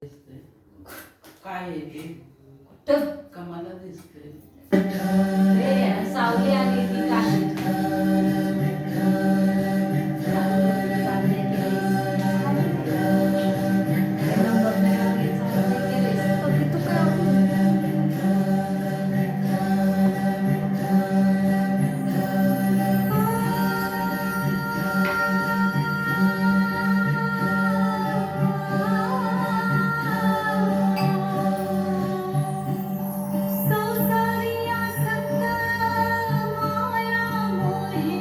दिसतंय. काय आहे ते? कुठं का मला दिसतंय? रे सावली आली ती काशी संसारिया संग माया मोहे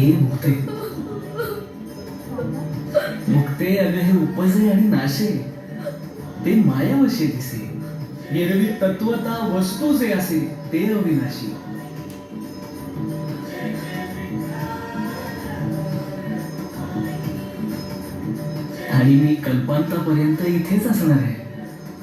हे मुक्ते मुक्ते, अगं हे उपजे आणि नाशे ते मायावशे दिसे. एरवी तत्वता वस्तू जे असे ते अविनाशी. आणि मी कल्पांतापर्यंत इथेच असणार आहे.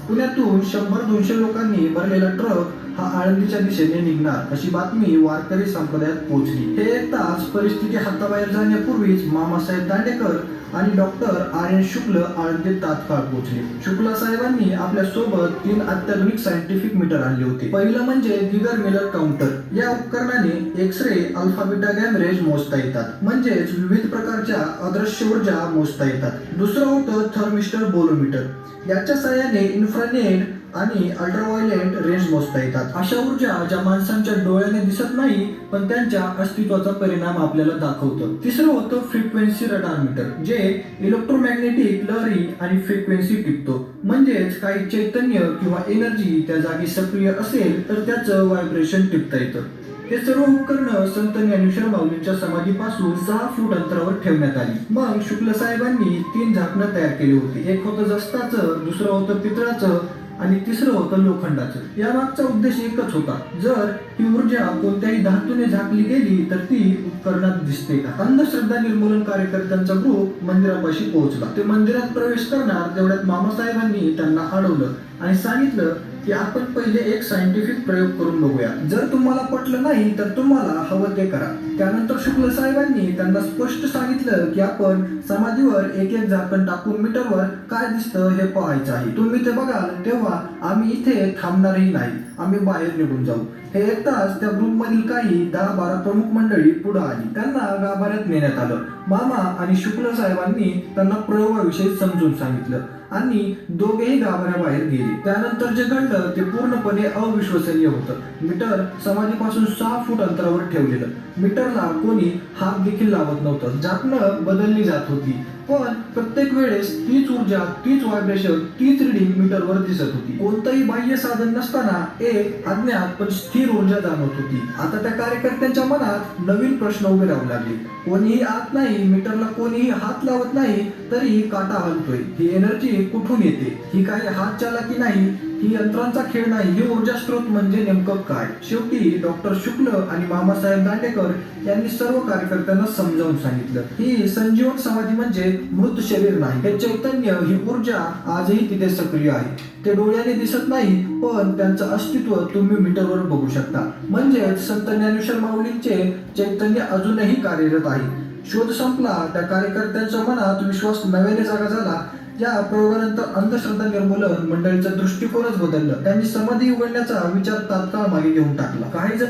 पुण्यातून 100-200 लोकांनी भरलेला ट्रक हा आळंदीच्या दिशेने निघणार अशी बातमी वारकरी संप्रदायात पोहोचली. हे ऐकताच परिस्थिती हाताबाहेर जाण्यापूर्वीच मामासाहेब दांडेकर आणि डॉक्टर आर्यन शुक्ल आळंदीत तात्काळ पोहोचले. शुक्ला साहेबांनी आपल्या सोबत 3 अत्याधुनिक सायंटिफिक मीटर आणले होते. पहिलं म्हणजे दिगर मिलर काउंटर. या उपकरणाने एक्स-रे, अल्फा बीटा गॅमरेज मोजता येतात, म्हणजेच विविध प्रकारच्या अदृश्य ऊर्जा मोजता येतात. दुसरं होतं थर्मिस्टर बोलोमीटर. याच्या साहाय्याने इन्फ्रारेड आणि अल्ट्राव्हायोलेट रेंज मोजता येतात. अशा ऊर्जा ज्या माणसांच्या डोळ्याने दिसत नाही पण त्यांच्या अस्तित्वाचा परिणाम आपल्याला दाखवतं. तिसरं होतं फ्रिक्वेन्सी रडार मीटर, जे इलेक्ट्रोमॅग्नेटिक लहरी आणि फ्रिक्वेन्सी टिपतो. म्हणजेच काही चैतन्य किंवा एनर्जी त्या जागी सक्रिय असेल तर त्याचं व्हायब्रेशन टिपता येतं. हे सर्व उपकरणं संत ज्ञानेश्वर माऊलींच्या समाधीपासून 6 फूट अंतरावर ठेवण्यात आली. मग शुक्ल साहेबांनी 3 झाकणं तयार केली होती. एक होतं जस्ताचं, दुसरं होतं पितळाचं आणि तिसरं होतं लोखंडाचं. यामागचा उद्देश एकच होता, जर ही ऊर्जा कोणत्याही धातूने झाकली गेली तर ती उपकरणात दिसते का. अंधश्रद्धा निर्मूलन कार्यकर्त्यांचा ग्रुप मंदिरापाशी पोहोचला. ते मंदिरात प्रवेश करणार तेवढ्यात मामासाहेबांनी त्यांना अडवलं आणि सांगितलं की आपण पहिले एक सायंटिफिक प्रयोग करून बघूया. जर तुम्हाला पटलं नाही तर तुम्हाला हवं ते करा. त्यानंतर शुक्ल साहेबांनी त्यांना स्पष्ट सांगितलं की आपण समाधीवर एक झाकण टाकून मीटरवर काय दिसतं हे पाहायचं आहे. तुम्ही ते बघाल तेव्हा आम्ही इथे थांबणारही नाही, आम्ही बाहेर निघून जाऊ. हे ऐकताच त्या ग्रुपमधील काही 10-12 प्रमुख मंडळी पुढे आली. त्यांना गाभाऱ्यात नेण्यात आलं. मामा आणि शुक्ल साहेबांनी त्यांना प्रयोगाविषयी समजून सांगितलं आणि दोघेही गाभाऱ्याबाहेर गेले. त्यानंतर जे घडलं ते पूर्णपणे अविश्वसनीय होतं. मीटर समाधीपासून 6 फूट अंतरावर ठेवलेलं. मीटरला कोणी हात देखील लावत नव्हतं. झाकणं बदलली जात होती, पण प्रत्येक वेळेस तीच ऊर्जा, तीच व्हायब्रेशन, तीच रीडिंग मीटरवर दिसत होती. कोणतंही बाह्य साधन नसताना एक अज्ञात पण स्थिर ऊर्जा जाणवत होती. आता त्या कार्यकर्त्यांच्या मनात नवीन प्रश्न उभे राहू लागले. कोणीही आत नाही, मीटरला कोणीही हात लावत नाही, तरी काटा हलतोय. ही एनर्जी कुठून येते? ही काही हात चालाकी नाही, ही यंत्रांचा खेळ नाही. ही ऊर्जा स्रोत म्हणजे नेमकं काय? शेवटी डॉक्टर शुक्ल आणि मामासाहेब दांडेकर यांनी सर्व कार्यकर्त्यांना समजावून सांगितलं, ही संजीवन समाधी म्हणजे मृत शरीर नाही. हे चैतन्य, ही ऊर्जा आजही तिथे सक्रिय आहे. ते डोळ्याने दिसत नाही पण त्यांचं अस्तित्व तुम्ही मीटरवर बघू शकता. म्हणजेच संत ज्ञानेश्वर माऊलींचे चैतन्य अजूनही कार्यरत आहे. शोध संपला. त्या कार्यकर्त्यांच्या मनात विश्वास नव्याने जागा झाला. या प्रयोगानंतर अंधश्रद्धा निर्मूलन मंडळीचा दृष्टिकोनच बदललं. त्यांनी समाधी उघडण्याचा विचार तात्काळ मागे घेऊन टाकला. काही जण